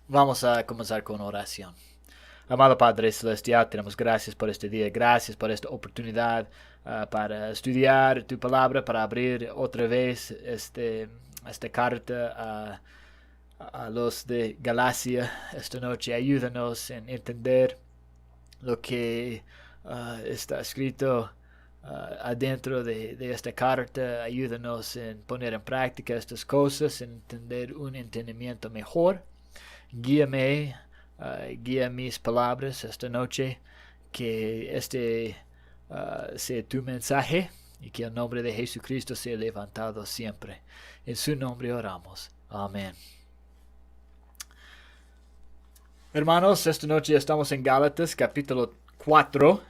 Vamos a comenzar con oración. Amado Padre Celestial, tenemos gracias por este día, gracias por esta oportunidad para estudiar tu palabra, para abrir otra vez esta carta a los de Galacia esta noche. Ayúdanos en entender lo que está escrito adentro de esta carta. Ayúdanos en poner en práctica estas cosas, en entender un entendimiento mejor. Guíame, guía mis palabras esta noche, que sea tu mensaje y que el nombre de Jesucristo sea levantado siempre. En su nombre oramos. Amén. Hermanos, esta noche estamos en Gálatas capítulo 4.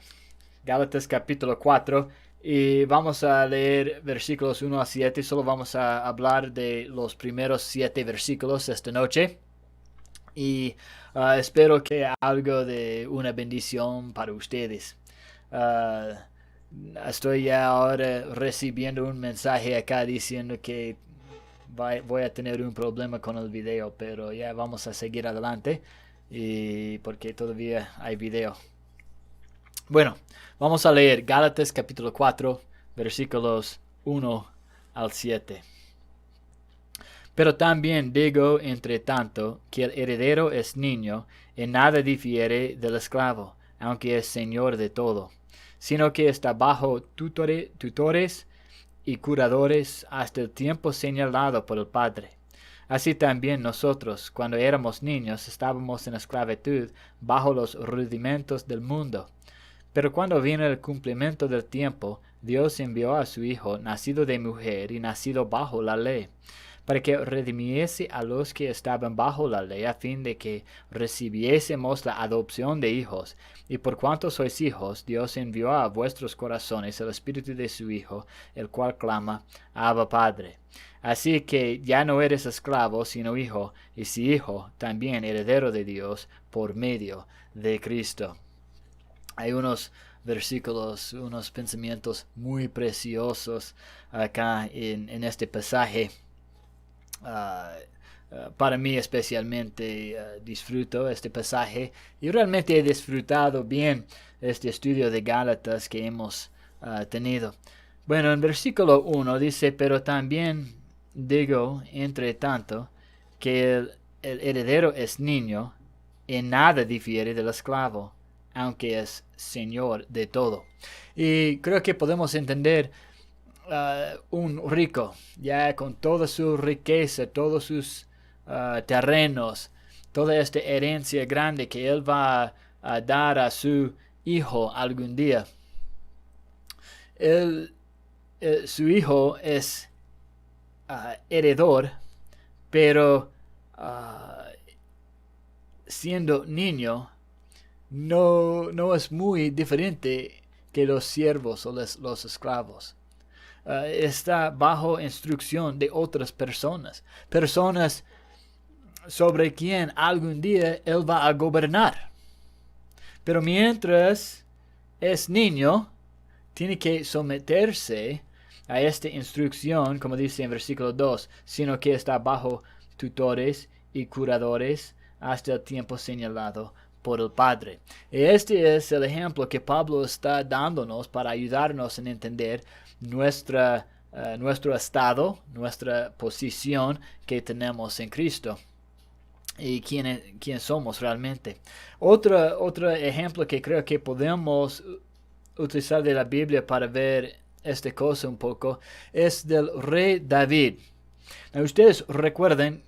Gálatas capítulo 4. Y vamos a leer versículos 1 a 7. Solo vamos a hablar de los primeros 7 versículos esta noche. Y espero que algo de una bendición para ustedes. Uh, Estoy ya ahora recibiendo un mensaje acá diciendo que voy a tener un problema con el video, pero ya vamos a seguir adelante y porque todavía hay video. Bueno, vamos a leer Gálatas capítulo 4, versículos 1 al 7. Pero también digo, entre tanto, que el heredero es niño, en nada difiere del esclavo, aunque es señor de todo, sino que está bajo tutores y curadores hasta el tiempo señalado por el Padre. Así también nosotros, cuando éramos niños, estábamos en esclavitud bajo los rudimentos del mundo. Pero cuando vino el cumplimiento del tiempo, Dios envió a su Hijo, nacido de mujer y nacido bajo la ley, para que redimiese a los que estaban bajo la ley, a fin de que recibiésemos la adopción de hijos. Y por cuanto sois hijos, Dios envió a vuestros corazones el Espíritu de su Hijo, el cual clama, Abba Padre. Así que ya no eres esclavo, sino hijo, y si hijo, también heredero de Dios, por medio de Cristo. Hay unos versículos, unos pensamientos muy preciosos acá en este pasaje. Para mí especialmente disfruto este pasaje y realmente he disfrutado bien este estudio de Gálatas que hemos tenido. Bueno, en versículo 1 dice, pero también digo, entre tanto, que el heredero es niño, en nada difiere del esclavo, aunque es señor de todo. Y creo que podemos entender un rico, ya con toda su riqueza, todos sus terrenos, toda esta herencia grande que él va a dar a su hijo algún día. Su hijo es heredor, pero siendo niño, no es muy diferente que los siervos o los esclavos. Está bajo instrucción de otras personas sobre quien algún día él va a gobernar. Pero mientras es niño, tiene que someterse a esta instrucción, como dice en versículo 2, sino que está bajo tutores y curadores hasta el tiempo señalado por el Padre. Este es el ejemplo que Pablo está dándonos para ayudarnos en entender nuestro estado, nuestra posición que tenemos en Cristo y quién somos realmente. Otro ejemplo que creo que podemos utilizar de la Biblia para ver esta cosa un poco es del rey David. Ustedes recuerden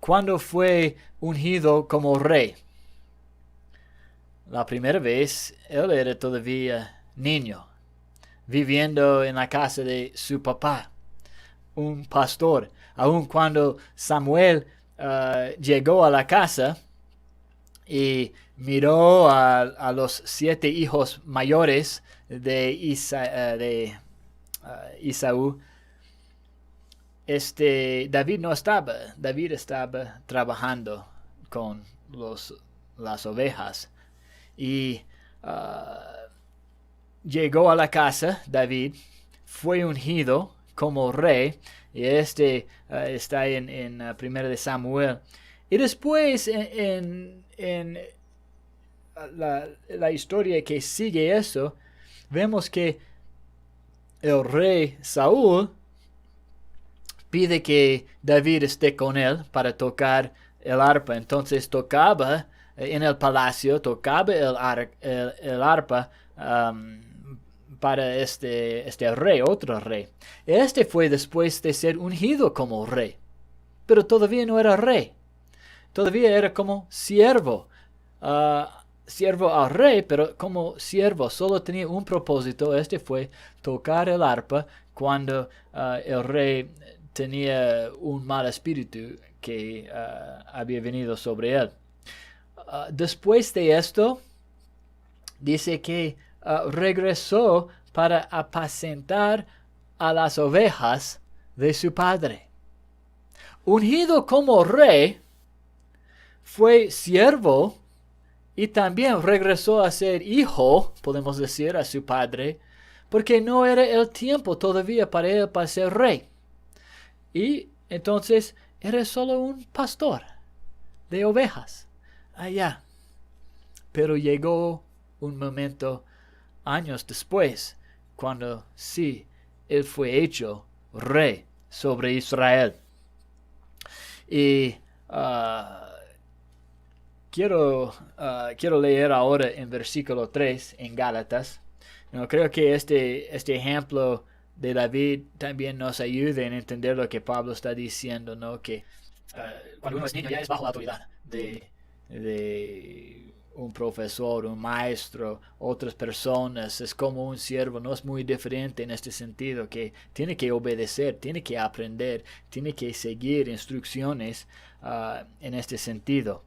cuando fue ungido como rey. La primera vez él era todavía niño, viviendo en la casa de su papá, un pastor. Aun cuando Samuel llegó a la casa y miró a los 7 hijos mayores de Isaú, David no estaba. David estaba trabajando con las ovejas. Y llegó a la casa David, fue ungido como rey, y está en 1 de Samuel, Y después en la historia que sigue eso, vemos que el rey Saúl pide que David esté con él para tocar el arpa. Entonces tocaba en el palacio, tocaba el arpa para este rey, otro rey. Este fue después de ser ungido como rey, pero todavía no era rey. Todavía era como siervo. Siervo al rey, pero como siervo. Solo tenía un propósito. Este fue tocar el arpa cuando el rey tenía un mal espíritu que había venido sobre él. Después de esto, dice que regresó para apacentar a las ovejas de su padre. Ungido como rey, fue siervo y también regresó a ser hijo, podemos decir, a su padre, porque no era el tiempo todavía para él para ser rey. Y entonces era solo un pastor de ovejas allá. Pero llegó un momento, años después, cuando sí, él fue hecho rey sobre Israel. Y quiero leer ahora en versículo 3 en Gálatas. Creo que este ejemplo de David también nos ayuda en entender lo que Pablo está diciendo, ¿no? Que cuando uno es niño ya es bajo la autoridad de un profesor, un maestro, otras personas. Es como un siervo, no es muy diferente en este sentido, que tiene que obedecer, tiene que aprender, tiene que seguir instrucciones en este sentido.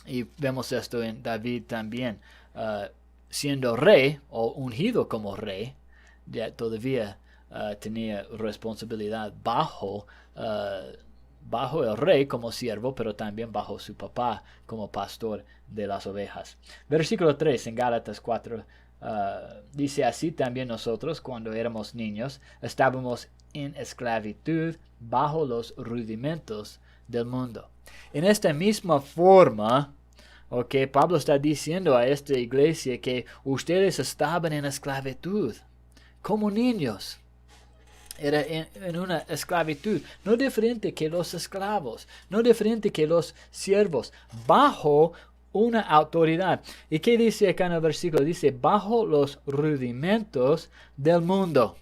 Y vemos esto en David también. Siendo rey o ungido como rey, ya todavía tenía responsabilidad bajo el rey como siervo, pero también bajo su papá como pastor de las ovejas. Versículo 3 en Gálatas 4 dice: así también nosotros, cuando éramos niños, estábamos en esclavitud bajo los rudimentos del mundo. En esta misma forma, Pablo está diciendo a esta iglesia que ustedes estaban en esclavitud como niños. Era en una esclavitud, no diferente que los esclavos, no diferente que los siervos, bajo una autoridad. ¿Y qué dice acá en el versículo? Dice, bajo los rudimentos del mundo.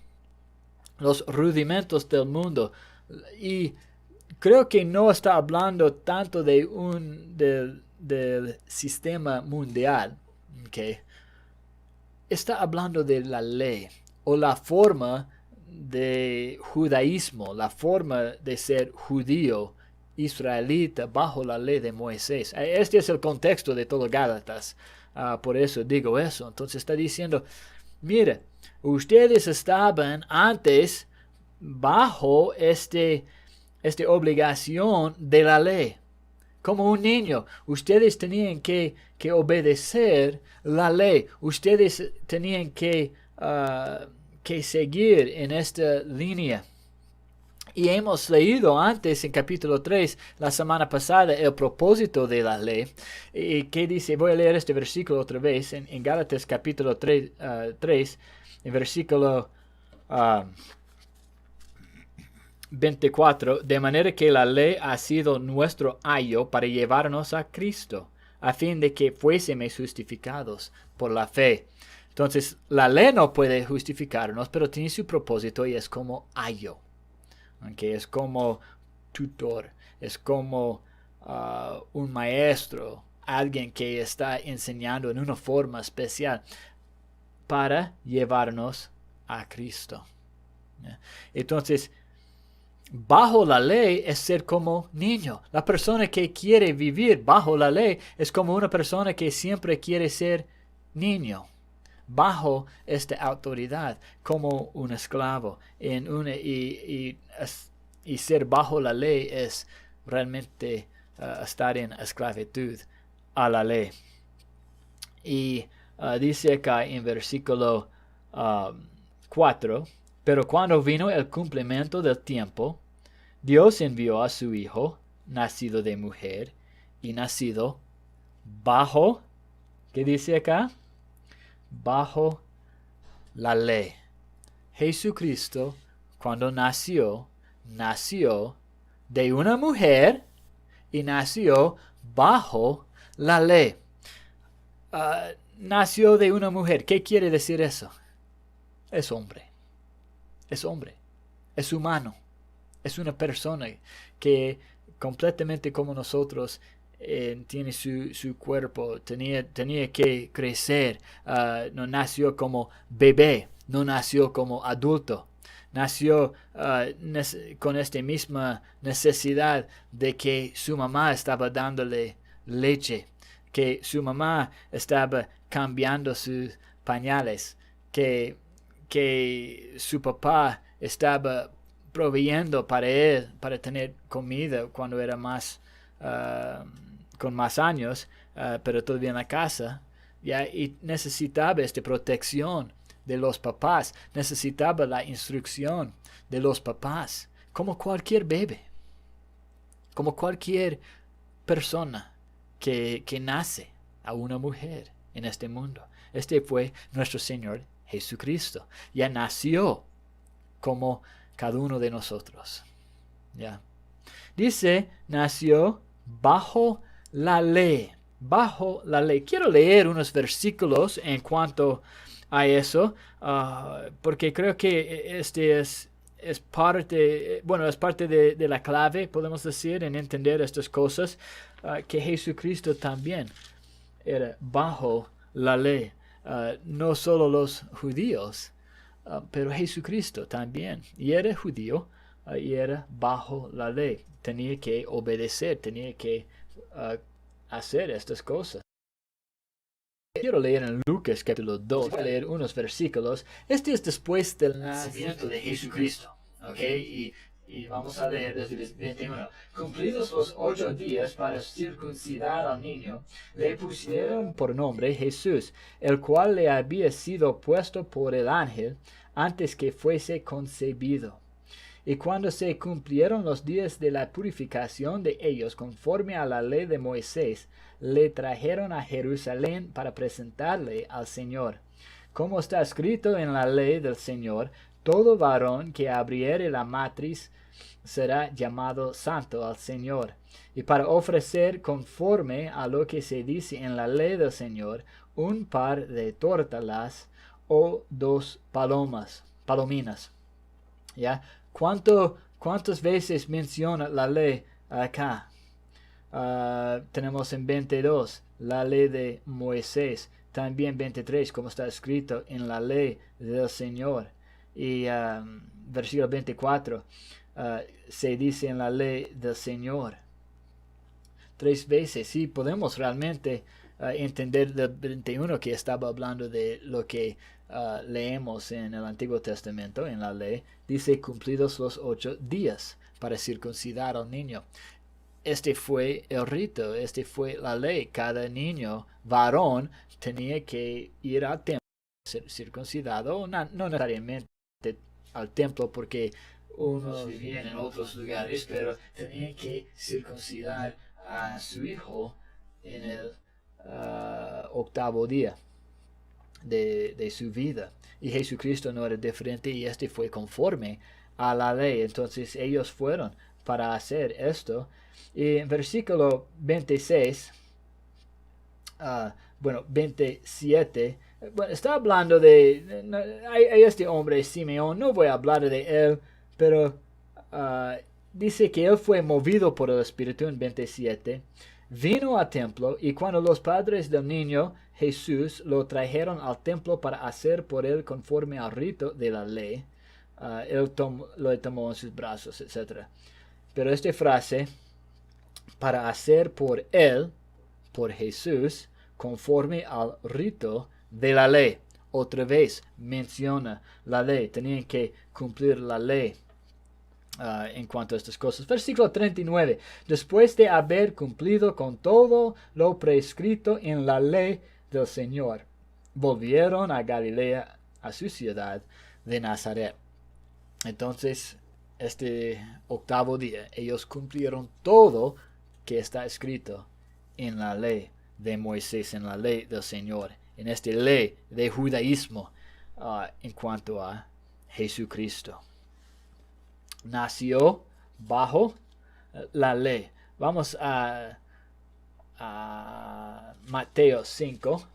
Los rudimentos del mundo. Y creo que no está hablando tanto del sistema mundial. Está hablando de la ley o la forma de judaísmo, la forma de ser judío israelita bajo la ley de Moisés. Este es el contexto de todo Gálatas. Por eso digo eso. Entonces está diciendo, mire, ustedes estaban antes bajo esta obligación de la ley. Como un niño, ustedes tenían que obedecer la ley. Ustedes tenían que seguir en esta línea. Y hemos leído antes en capítulo 3, la semana pasada, el propósito de la ley. ¿Y qué dice? Voy a leer este versículo otra vez en Gálatas capítulo 3, en versículo 24. De manera que la ley ha sido nuestro ayo para llevarnos a Cristo, a fin de que fuésemos justificados por la fe. Entonces, la ley no puede justificarnos, pero tiene su propósito y es como ayo. Es como tutor, es como un maestro, alguien que está enseñando en una forma especial para llevarnos a Cristo. Entonces, bajo la ley es ser como niño. La persona que quiere vivir bajo la ley es como una persona que siempre quiere ser niño, bajo esta autoridad, como un esclavo. Y ser bajo la ley es realmente estar en esclavitud a la ley. Y dice acá en versículo 4, pero cuando vino el cumplimiento del tiempo, Dios envió a su Hijo, nacido de mujer y nacido bajo, ¿qué dice acá? Bajo la ley. Jesucristo, cuando nació de una mujer y nació bajo la ley. Nació de una mujer. ¿Qué quiere decir eso? Es hombre. Es hombre. Es humano. Es una persona que completamente como nosotros tiene su cuerpo. Tenía que crecer. No nació como bebé. No nació como adulto. Nació con esta misma necesidad de que su mamá estaba dándole leche, que su mamá estaba cambiando sus pañales, que su papá estaba proveyendo para él, para tener comida cuando era más, con más años, pero todavía en la casa, ¿ya? Y necesitaba esta protección de los papás, necesitaba la instrucción de los papás, como cualquier bebé, como cualquier persona que nace a una mujer en este mundo. Este fue nuestro Señor Jesucristo. Ya nació como cada uno de nosotros. ¿Ya? Dice, nació bajo la ley. Bajo la ley. Quiero leer unos versículos en cuanto a eso, porque creo que este es parte, bueno, es parte de la clave, podemos decir, en entender estas cosas, que Jesucristo también era bajo la ley. No solo los judíos, pero Jesucristo también. Y era judío y era bajo la ley. Tenía que obedecer, tenía que hacer estas cosas. Quiero leer en Lucas capítulo 2, voy a leer unos versículos. Este es después del nacimiento de Jesucristo. ¿Ok? Y vamos a leer desde el 21. Cumplidos los 8 días para circuncidar al niño, le pusieron por nombre Jesús, el cual le había sido puesto por el ángel antes que fuese concebido. Y cuando se cumplieron los días de la purificación de ellos conforme a la ley de Moisés, le trajeron a Jerusalén para presentarle al Señor. Como está escrito en la ley del Señor, todo varón que abriere la matriz será llamado santo al Señor. Y para ofrecer conforme a lo que se dice en la ley del Señor, un par de tórtolas o 2 palominas. ¿Ya? ¿Cuántas veces menciona la ley acá? Tenemos en 22 la ley de Moisés, también 23 como está escrito en la ley del Señor, y versículo 24 se dice en la ley del Señor 3 veces. Sí, podemos realmente entender del 21 que estaba hablando de lo que leemos en el Antiguo Testamento, en la ley. Dice, cumplidos los 8 días para circuncidar al niño. Este fue el rito, este fue la ley. Cada niño varón tenía que ir al templo, ser circuncidado, no necesariamente al templo porque unos vivían en otros lugares, pero tenía que circuncidar a su hijo en el 8º día de su vida. Y Jesucristo no era diferente y este fue conforme a la ley. Entonces ellos fueron para hacer esto. Y en versículo 26, 27, está hablando hay este hombre Simeón, no voy a hablar de él, pero dice que él fue movido por el Espíritu en 27, vino al templo y cuando los padres del niño Jesús lo trajeron al templo para hacer por él conforme al rito de la ley, él lo tomó en sus brazos, etc. Pero esta frase, para hacer por él, por Jesús, conforme al rito de la ley. Otra vez menciona la ley, tenían que cumplir la ley en cuanto a estas cosas. Versículo 39. Después de haber cumplido con todo lo prescrito en la ley del Señor, volvieron a Galilea, a su ciudad de Nazaret. Entonces, este octavo día, ellos cumplieron todo que está escrito en la ley de Moisés, en la ley del Señor, en esta ley de judaísmo en cuanto a Jesucristo. Nació bajo la ley. Vamos a Mateo 5.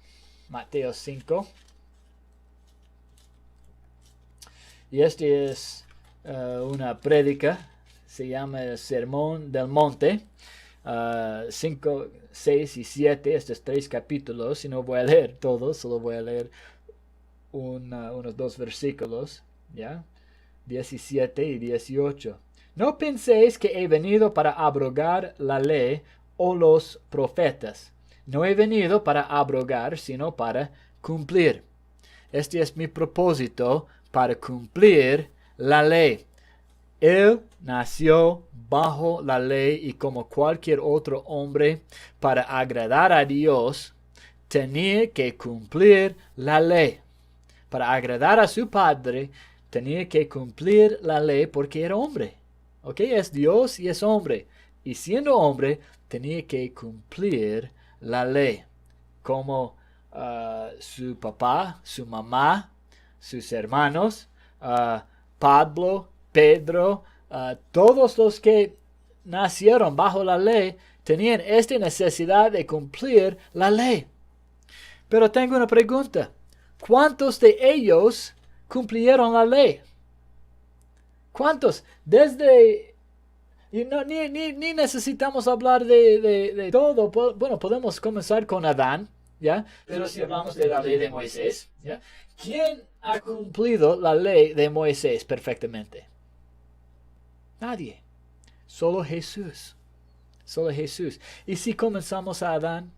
Mateo 5. Y este es una prédica. Se llama el Sermón del Monte. 5, 6 y 7. Estos 3 capítulos. Y no voy a leer todos. Solo voy a leer unos 2 versículos. ¿Ya? 17 y 18. No penséis que he venido para abrogar la ley o los profetas. No he venido para abrogar, sino para cumplir. Este es mi propósito, para cumplir la ley. Él nació bajo la ley y como cualquier otro hombre, para agradar a Dios, tenía que cumplir la ley. Para agradar a su padre, tenía que cumplir la ley porque era hombre. ¿Ok? Es Dios y es hombre. Y siendo hombre, tenía que cumplir la ley. Como su papá, su mamá, sus hermanos, Pablo, Pedro, todos los que nacieron bajo la ley, tenían esta necesidad de cumplir la ley. Pero tengo una pregunta. ¿Cuántos de ellos cumplieron la ley? ¿Cuántos? Desde... ni necesitamos hablar de todo. Bueno, podemos comenzar con Adán, ¿ya? Pero si hablamos de la ley de Moisés, ¿ya? ¿Quién ha cumplido la ley de Moisés perfectamente? Nadie. Solo Jesús. Solo Jesús. Y si comenzamos a Adán,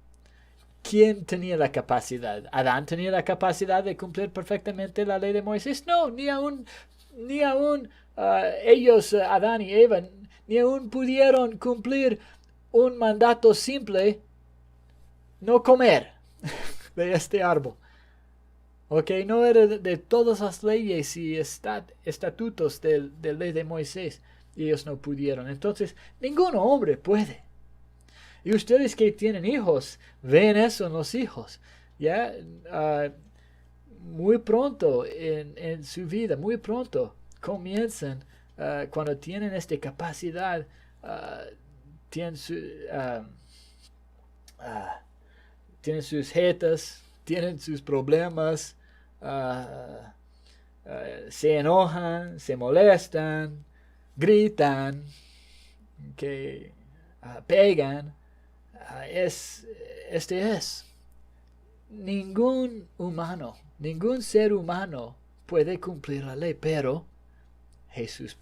¿quién tenía la capacidad? ¿Adán tenía la capacidad de cumplir perfectamente la ley de Moisés? No, ni aún ellos, Adán y Eva, ni aún pudieron cumplir un mandato simple: no comer de este árbol. Ok, no era de todas las leyes y estatutos de ley de Moisés. Ellos no pudieron. Entonces, ningún hombre puede. Y ustedes que tienen hijos, ven eso en los hijos. Ya, muy pronto en su vida, muy pronto comienzan, cuando tienen esta capacidad, tienen sus jetas, tienen sus problemas, se enojan, se molestan, gritan, que pegan. Ningún humano, ningún ser humano puede cumplir la ley, pero Jesús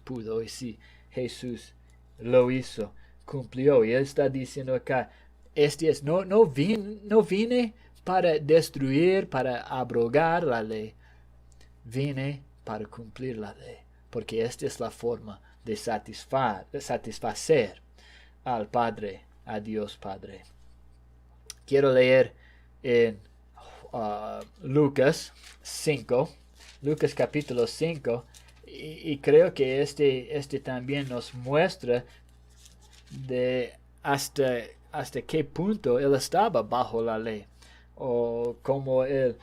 pudo, y sí, Jesús lo hizo, cumplió. Y él está diciendo acá, no vine para destruir, para abrogar la ley, vine para cumplir la ley, porque esta es la forma de satisfacer al Padre, a Dios Padre. Quiero leer en Lucas 5, Lucas capítulo 5, y creo que este también nos muestra de hasta qué punto él estaba bajo la ley, o como él,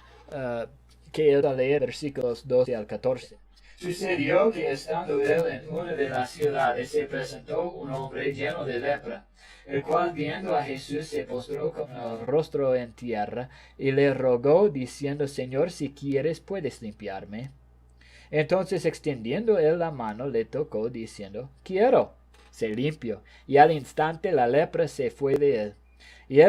que él va a leer versículos 12 al 14. Sucedió que estando él en una de las ciudades se presentó un hombre lleno de lepra, el cual viendo a Jesús se postró con el rostro en tierra y le rogó diciendo: Señor, si quieres puedes limpiarme. Entonces extendiendo él la mano le tocó diciendo: quiero, sé limpio. Y al instante la lepra se fue de él. Y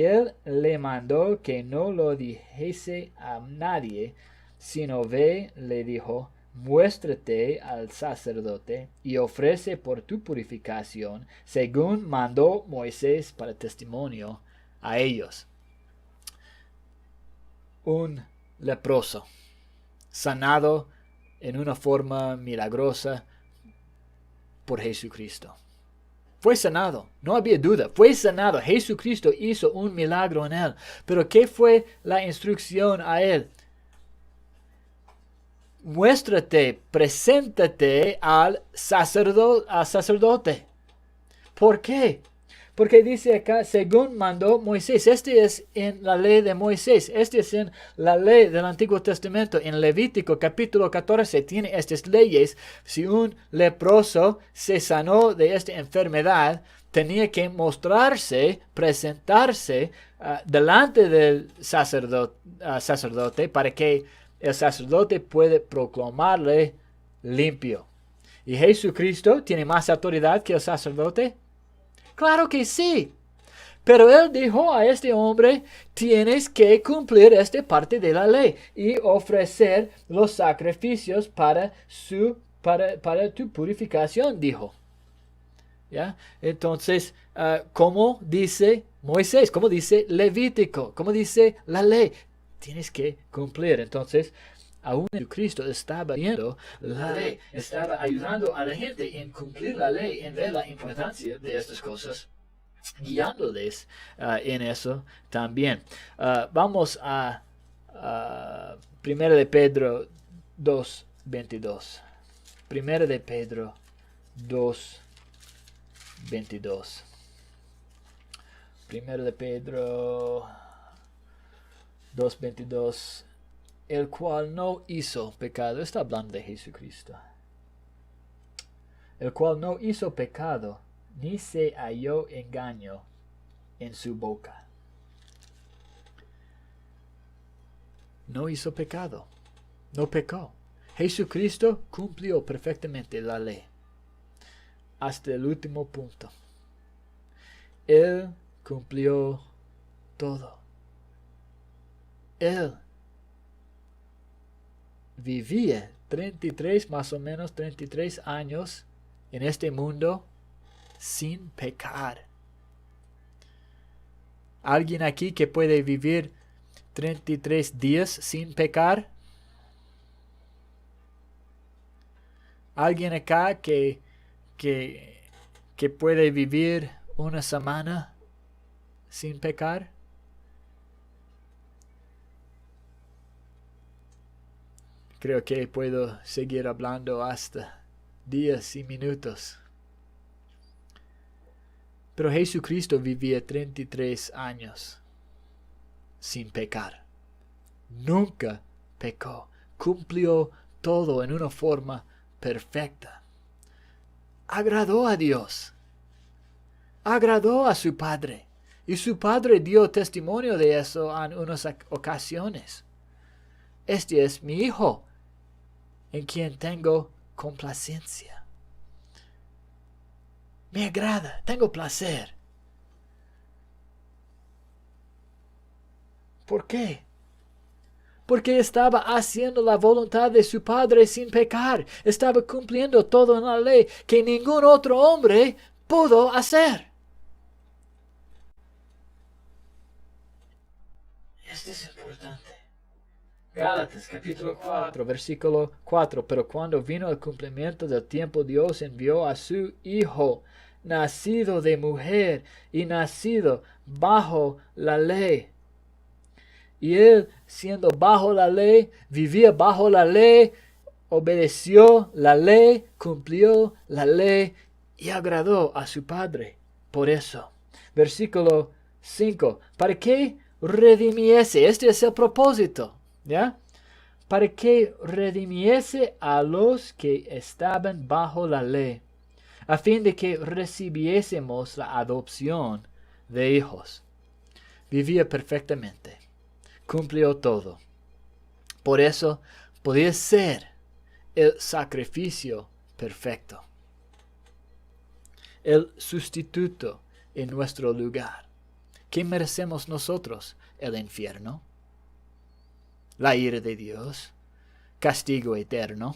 él le mandó que no lo dijese a nadie, sino ve, le dijo, muéstrate al sacerdote y ofrece por tu purificación, según mandó Moisés para testimonio a ellos. Un leproso, sanado en una forma milagrosa por Jesucristo. Fue sanado, no había duda, fue sanado. Jesucristo hizo un milagro en él. Pero ¿qué fue la instrucción a él? muéstrate, preséntate al sacerdote. ¿Por qué? Porque dice acá, según mandó Moisés. Este es en la ley de Moisés. Este es en la ley del Antiguo Testamento. En Levítico capítulo 14 tiene estas leyes. Si un leproso se sanó de esta enfermedad, tenía que mostrarse, presentarse delante del sacerdote para que el sacerdote pueda proclamarle limpio. ¿Y Jesucristo tiene más autoridad que el sacerdote? Claro que sí. Pero él dijo a este hombre, tienes que cumplir esta parte de la ley y ofrecer los sacrificios para tu purificación, dijo. ¿Ya? Entonces, ¿cómo dice Moisés? ¿Cómo dice Levítico? ¿Cómo dice la ley? Tienes que cumplir. Entonces, aún Jesucristo estaba viendo la ley, estaba ayudando a la gente en cumplir la ley, en ver la importancia de estas cosas, guiándoles en eso también. Vamos a 1 de Pedro 2:22. 1 de Pedro 2:22. 1 de Pedro 2:22. El cual no hizo pecado. Está hablando de Jesucristo. El cual no hizo pecado, ni se halló engaño en su boca. No hizo pecado. No pecó. Jesucristo cumplió perfectamente la ley. Hasta el último punto. Él cumplió todo. Él vivía 33, más o menos 33 años en este mundo sin pecar. ¿Alguien aquí que puede vivir 33 días sin pecar? ¿Alguien acá que puede vivir una semana sin pecar? Creo que puedo seguir hablando hasta días y minutos. Pero Jesucristo vivía 33 años sin pecar. Nunca pecó. Cumplió todo en una forma perfecta. Agradó a Dios. Agradó a su Padre. Y su Padre dio testimonio de eso en unas ocasiones. Este es mi Hijo, en quien tengo complacencia. Me agrada, tengo placer. ¿Por qué? Porque estaba haciendo la voluntad de su Padre sin pecar. Estaba cumpliendo todo en la ley que ningún otro hombre pudo hacer. Esto es importante. Gálatas capítulo 4, versículo 4. Pero cuando vino el cumplimiento del tiempo, Dios envió a su Hijo, nacido de mujer y nacido bajo la ley. Y él, siendo bajo la ley, vivía bajo la ley, obedeció la ley, cumplió la ley y agradó a su Padre. Por eso, versículo 5. ¿Para qué redimiese? Este es el propósito. ¿Ya? Para que redimiese a los que estaban bajo la ley, a fin de que recibiésemos la adopción de hijos. Vivía perfectamente, cumplió todo. Por eso podía ser el sacrificio perfecto, el sustituto en nuestro lugar. ¿Qué merecemos nosotros? El infierno, la ira de Dios, castigo eterno.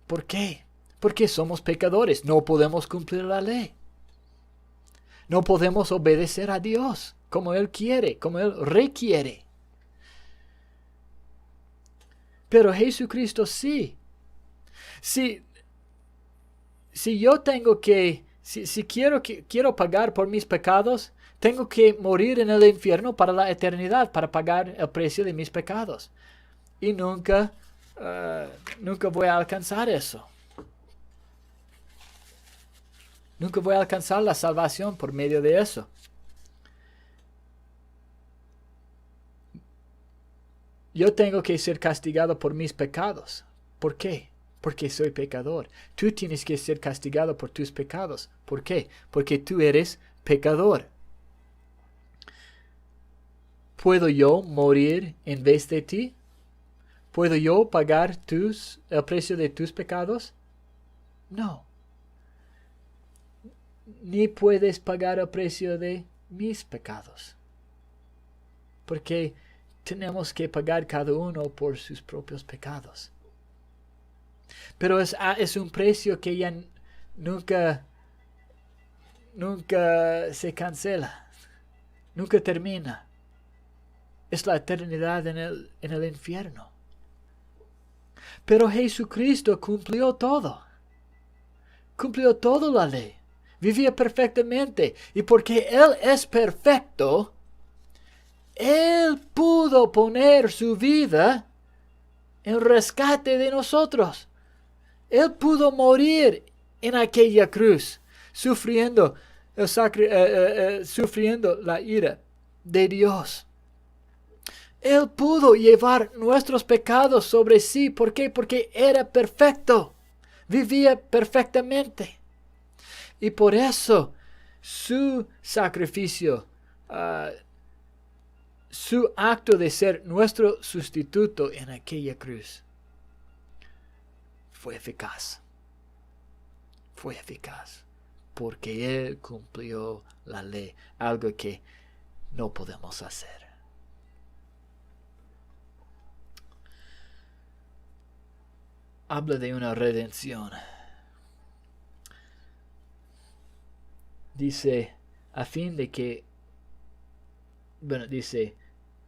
¿Por qué? Porque somos pecadores, no podemos cumplir la ley. No podemos obedecer a Dios como Él quiere, como Él requiere. Pero Jesucristo sí. Si yo tengo que, si quiero pagar por mis pecados, tengo que morir en el infierno para la eternidad, para pagar el precio de mis pecados. Y nunca nunca voy a alcanzar eso. Nunca voy a alcanzar la salvación por medio de eso. Yo tengo que ser castigado por mis pecados. ¿Por qué? Porque soy pecador. Tú tienes que ser castigado por tus pecados. ¿Por qué? Porque tú eres pecador. ¿Puedo yo morir en vez de ti? ¿Puedo yo pagar el precio de tus pecados? No. Ni puedes pagar el precio de mis pecados. Porque tenemos que pagar cada uno por sus propios pecados. Pero es un precio que ya nunca se cancela. Nunca termina. Es la eternidad en el infierno. Pero Jesucristo cumplió todo. Cumplió toda la ley. Vivía perfectamente. Y porque Él es perfecto, Él pudo poner su vida en rescate de nosotros. Él pudo morir en aquella cruz, sufriendo la ira de Dios. Él pudo llevar nuestros pecados sobre sí. ¿Por qué? Porque era perfecto. Vivía perfectamente. Y por eso su sacrificio, su acto de ser nuestro sustituto en aquella cruz, fue eficaz. Fue eficaz. Porque Él cumplió la ley. Algo que no podemos hacer. Habla de una redención. Dice, a fin de que, dice,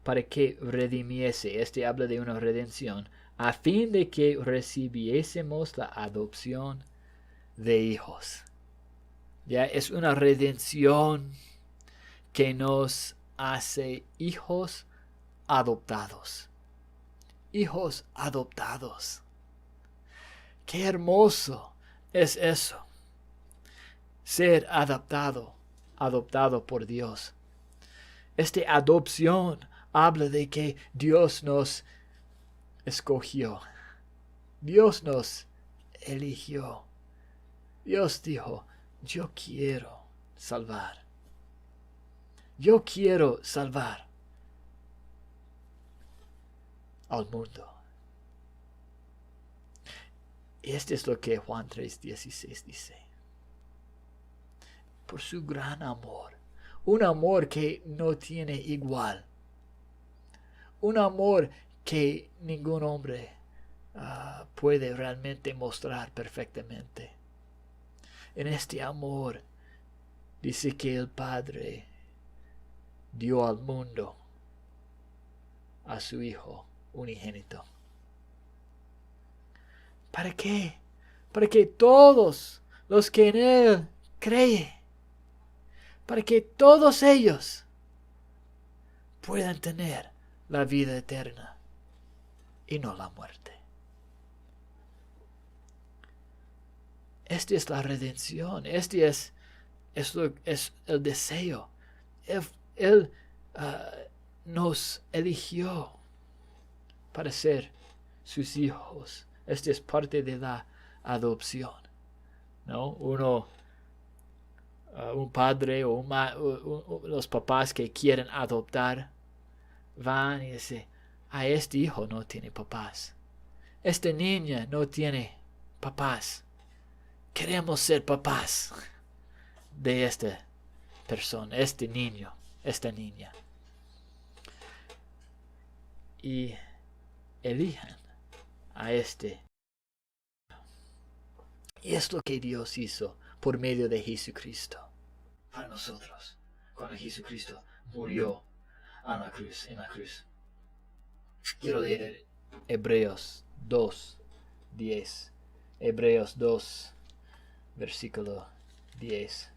para que redimiese, habla de una redención, a fin de que recibiésemos la adopción de hijos. Ya es una redención que nos hace hijos adoptados. Hijos adoptados. Qué hermoso es eso. Ser adoptado por Dios. Esta adopción habla de que Dios nos escogió. Dios nos eligió. Dios dijo, yo quiero salvar. Yo quiero salvar al mundo. Y esto es lo que Juan 3:16 dice. Por su gran amor. Un amor que no tiene igual. Un amor que ningún hombre puede realmente mostrar perfectamente. En este amor dice que el Padre dio al mundo a su Hijo unigénito. ¿Para qué? Para que todos los que en Él creen, para que todos ellos puedan tener la vida eterna y no la muerte. Esta es la redención. Este es el deseo. Él nos eligió para ser sus hijos. Esta es parte de la adopción, ¿no? Un padre o los papás que quieren adoptar van y dicen, este hijo no tiene papás. Esta niña no tiene papás. Queremos ser papás de esta persona, este niño, esta niña. Y eligen a este. Y es lo que Dios hizo por medio de Jesucristo para nosotros. Cuando Jesucristo murió en la cruz. Quiero leer Hebreos 2:10. Hebreos 2, versículo 10.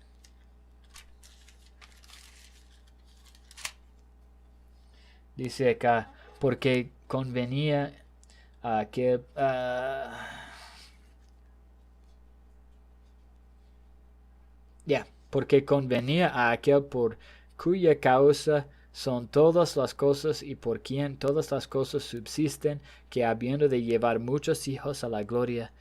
Dice acá, porque convenía a aquel... porque convenía a aquel por cuya causa son todas las cosas y por quien todas las cosas subsisten, que habiendo de llevar muchos hijos a la gloria,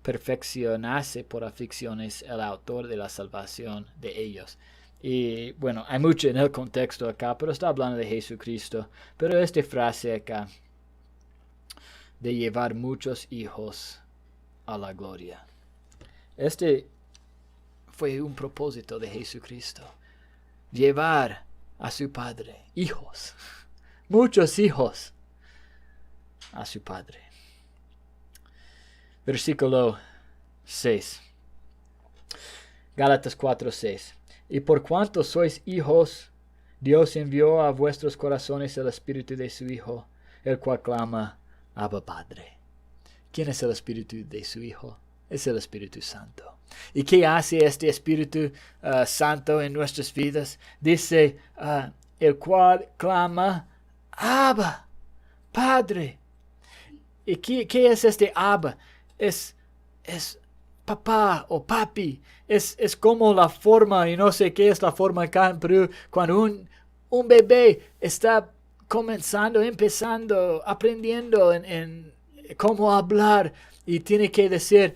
perfeccionase por aflicciones el autor de la salvación de ellos. Y bueno, hay mucho en el contexto acá, pero está hablando de Jesucristo. Pero esta frase acá, de llevar muchos hijos a la gloria. Este fue un propósito de Jesucristo. Llevar a su Padre hijos, muchos hijos, a su Padre. Versículo 6. Gálatas 4:6. Y por cuanto sois hijos, Dios envió a vuestros corazones el espíritu de su Hijo, el cual clama, Abba Padre. ¿Quién es el espíritu de su Hijo? Es el Espíritu Santo. ¿Y qué hace este Espíritu Santo en nuestras vidas? Dice, el cual clama, Abba, Padre. ¿Y qué es este Abba? Es papá o papi. Es como la forma, y no sé qué es la forma acá en Perú, cuando un bebé está empezando, aprendiendo en cómo hablar, y tiene que decir,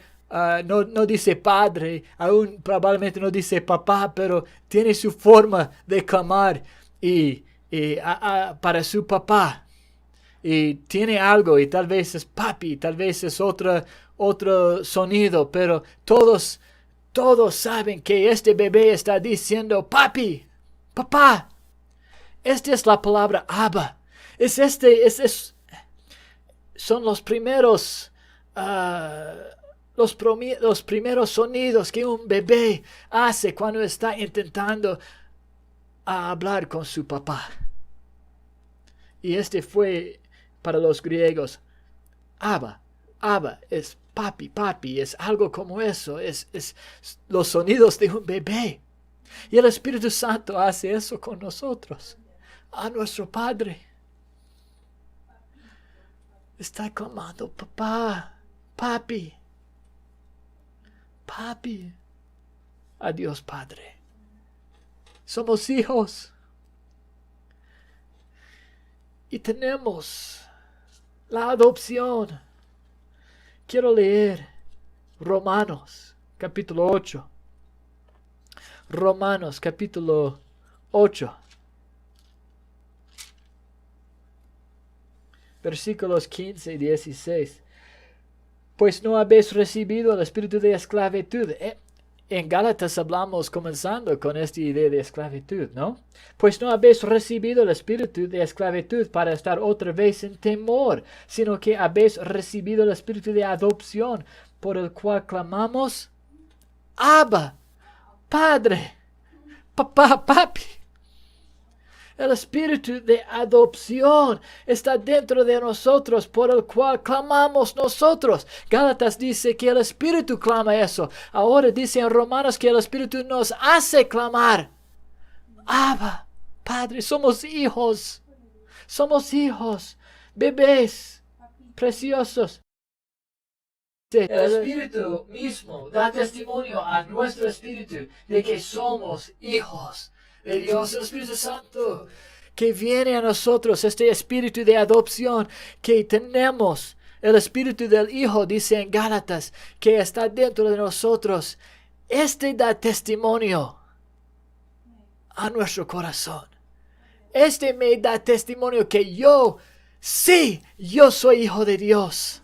no dice padre, aún probablemente no dice papá, pero tiene su forma de clamar para su papá. Y tiene algo, y tal vez es papi, tal vez es otro sonido, pero todos saben que este bebé está diciendo papi, papá. Esta es la palabra Abba. Son los primeros los primeros sonidos que un bebé hace cuando está intentando hablar con su papá. Y este fue para los griegos. Abba es papi, es algo como eso, es los sonidos de un bebé. Y el Espíritu Santo hace eso con nosotros, a nuestro Padre. Está clamando, papá, papi, a Dios Padre. Somos hijos. Y tenemos la adopción. Quiero leer Romanos, capítulo 8. Romanos, capítulo 8. Versículos 15 y 16. Pues no habéis recibido el espíritu de esclavitud. En Gálatas hablamos comenzando con esta idea de esclavitud, ¿no? Pues no habéis recibido el espíritu de esclavitud para estar otra vez en temor, sino que habéis recibido el espíritu de adopción, por el cual clamamos, Abba, Padre, papá, papi. El espíritu de adopción está dentro de nosotros, por el cual clamamos nosotros. Gálatas dice que el espíritu clama eso. Ahora dice en Romanos que el espíritu nos hace clamar. Abba, Padre, somos hijos, bebés preciosos. El espíritu mismo da testimonio a nuestro espíritu de que somos hijos de Dios. El Espíritu Santo que viene a nosotros, este espíritu de adopción que tenemos, el espíritu del Hijo, dice en Gálatas, que está dentro de nosotros. Este da testimonio a nuestro corazón. Este me da testimonio que yo soy hijo de Dios.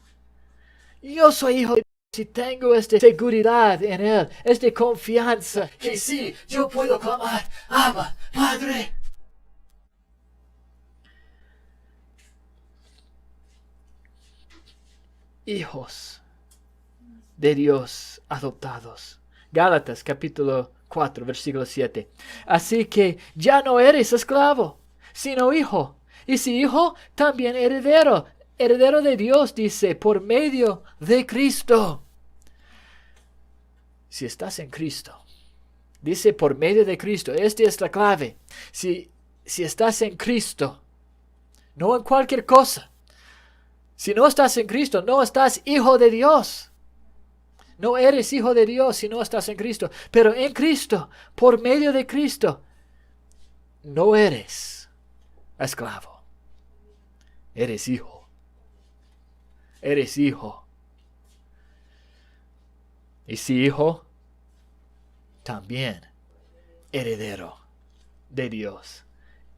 Yo soy hijo de Dios y tengo esta seguridad en Él, esta confianza que sí, yo puedo clamar, Abba, Padre. Hijos de Dios adoptados. Gálatas capítulo 4, versículo 7. Así que ya no eres esclavo, sino hijo. Y si hijo, también heredero de Dios, dice, por medio de Cristo. Si estás en Cristo, dice por medio de Cristo, esta es la clave. Si estás en Cristo, no en cualquier cosa, Si no estás en Cristo, no estás hijo de Dios. No eres hijo de Dios si no estás en Cristo. Pero en Cristo, por medio de Cristo, no eres esclavo. Eres hijo. Eres hijo. Y si hijo, también heredero de Dios.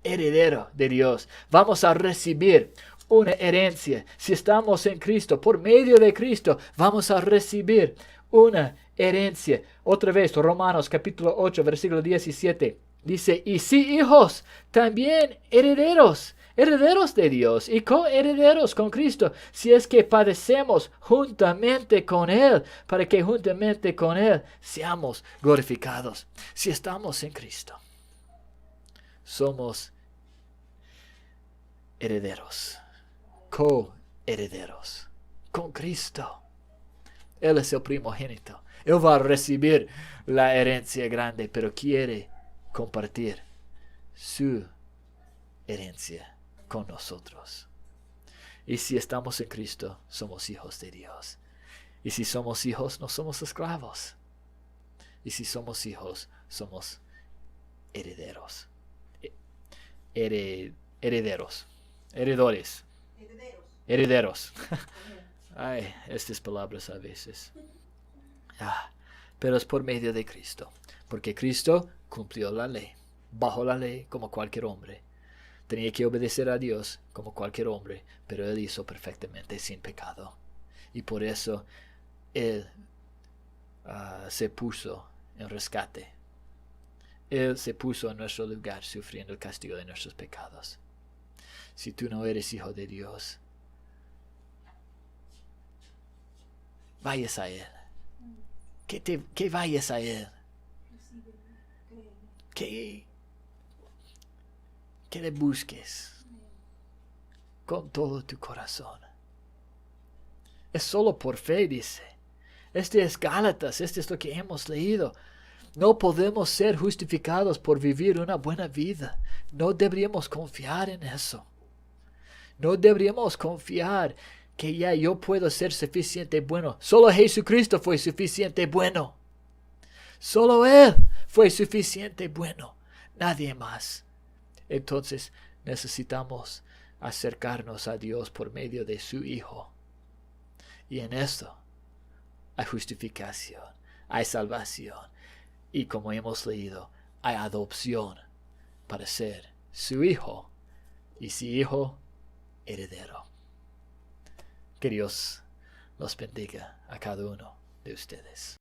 Heredero de Dios. Vamos a recibir una herencia. Si estamos en Cristo, por medio de Cristo, vamos a recibir una herencia. Otra vez, Romanos capítulo 8, versículo 17. Dice, y si hijos, también herederos. Herederos de Dios y coherederos con Cristo, si es que padecemos juntamente con Él, para que juntamente con Él seamos glorificados. Si estamos en Cristo, somos herederos, coherederos con Cristo. Él es el primogénito. Él va a recibir la herencia grande, pero quiere compartir su herencia con nosotros. Y si estamos en Cristo, somos hijos de Dios. Y si somos hijos, no somos esclavos. Y si somos hijos, somos herederos. Herederos. Heredores. Herederos. Ay, estas palabras a veces. Pero es por medio de Cristo. Porque Cristo cumplió la ley. Bajo la ley como cualquier hombre. Tenía que obedecer a Dios como cualquier hombre, pero Él hizo perfectamente sin pecado. Y por eso Él se puso en rescate. Él se puso en nuestro lugar, sufriendo el castigo de nuestros pecados. Si tú no eres hijo de Dios, vayas a Él. Que vayas a Él. Que le busques con todo tu corazón. Es solo por fe, dice. Este es Gálatas, este es lo que hemos leído. No podemos ser justificados por vivir una buena vida. No deberíamos confiar en eso. No deberíamos confiar que ya yo puedo ser suficiente bueno. Solo Jesucristo fue suficiente bueno. Solo Él fue suficiente bueno. Nadie más. Entonces necesitamos acercarnos a Dios por medio de su Hijo. Y en esto hay justificación, hay salvación. Y como hemos leído, hay adopción para ser su hijo. Y si hijo, heredero. Que Dios los bendiga a cada uno de ustedes.